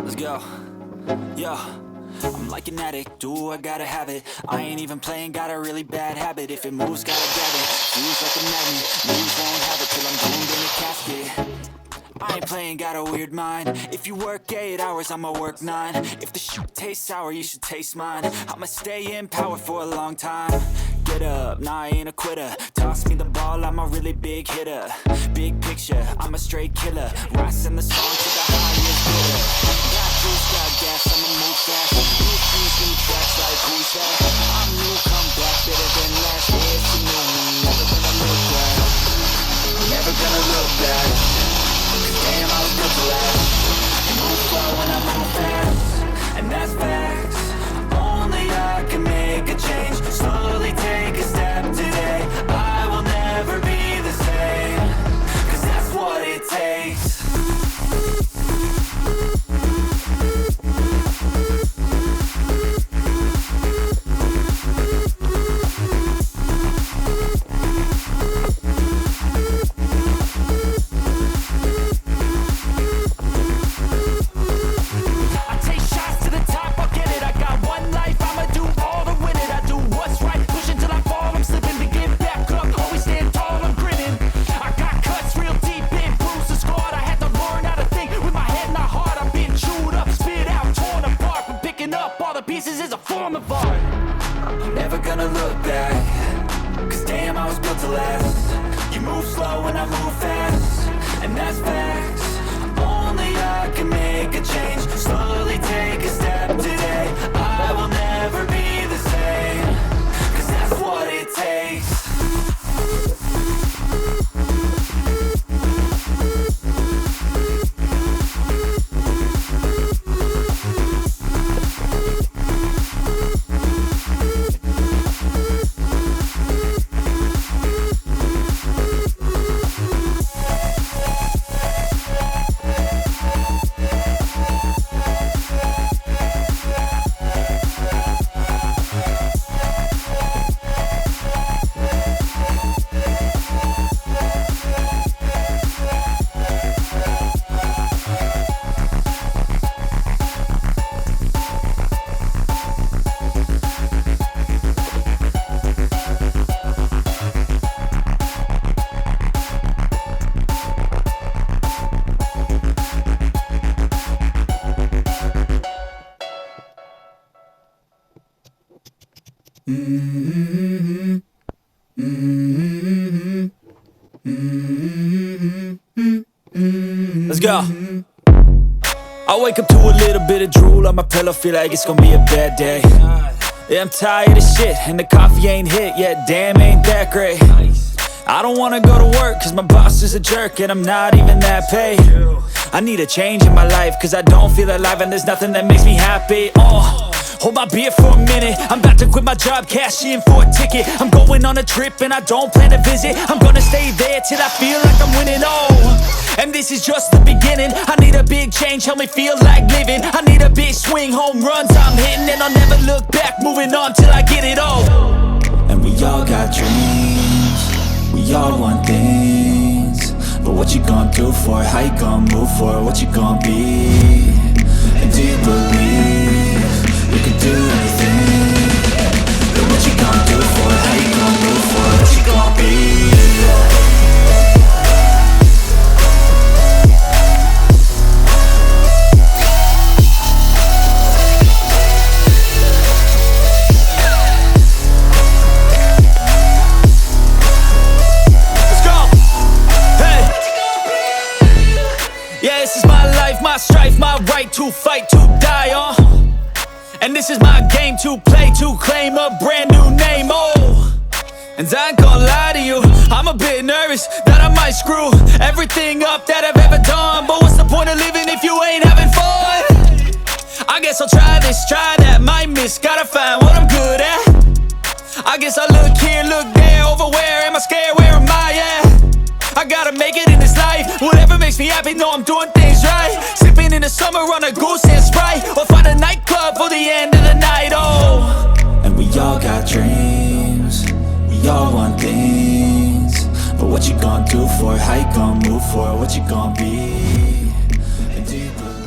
Let's go. Yo, I'm like an addict, do I gotta have it. I ain't even playing, got a really bad habit. If it moves, gotta grab it. Feels like a magnet, moves won't have it till I'm doomed in a casket. I ain't playing, got a weird mind. If you work 8 hours, I'ma work 9. If the shit tastes sour, you should taste mine. I'ma stay in power for a long time. Get up, nah, I ain't a quitter. Toss me the ball, I'm a really big hitter. Big picture, I'm a straight killer. Rising the song to the highest bidder. Got juice, got gas, I'ma move fast. New keys, new tracks, like who's that? I'm new, come back, better than last. Yeah, it's a new me, never gonna look back. Never gonna look back. Damn, I was built to last. You move slow when I move fast, and that's facts. Only I can make a change. Slowly take a step today. I will never be the same, 'cause that's what it takes. Pieces is a form of art. Never gonna look back, 'cause damn, I was built to last. You move slow and I move fast, and that's facts. Only I can make a change. Slowly take a step today. I will never be the same, 'cause that's what it takes. Let's go. I wake up to a little bit of drool on my pillow, feel like it's gonna be a bad day. Yeah, I'm tired of shit, and the coffee ain't hit yet, damn, ain't that great. I don't wanna go to work, cause my boss is a jerk, and I'm not even that paid. I need a change in my life, cause I don't feel alive, and there's nothing that makes me happy. Hold my beer for a minute. I'm about to quit my job, cash in for a ticket. I'm going on a trip and I don't plan to visit. I'm gonna stay there till I feel like I'm winning. And this is just the beginning. I need a big change, help me feel like living. I need a big swing, home runs I'm hitting, and I'll never look back, moving on till I get it all. And we all got dreams, we all want things, but what you gonna do for it? How you gonna move for it? What you gonna be? And do you believe you can do anything? But what you gonna do for it? How you gonna move for it? What you gonna be? My strife, my right to fight, to die on. And this is my game to play, to claim a brand new name, And I ain't gonna lie to you, I'm a bit nervous that I might screw everything up that I've ever done. But what's the point of living if you ain't having fun? I guess I'll try this, try that, might miss, gotta find what I'm good at. I guess I look here, look there, over where am I scared, where am I at? I gotta make it in this life. Whatever makes me happy, know I'm doing things right. Sipping in the summer on a Goose and Sprite, or find a nightclub for the end of the night, And we all got dreams, we all want things, but what you gonna do for it? How you gonna move for it? What you gonna be? And do you believe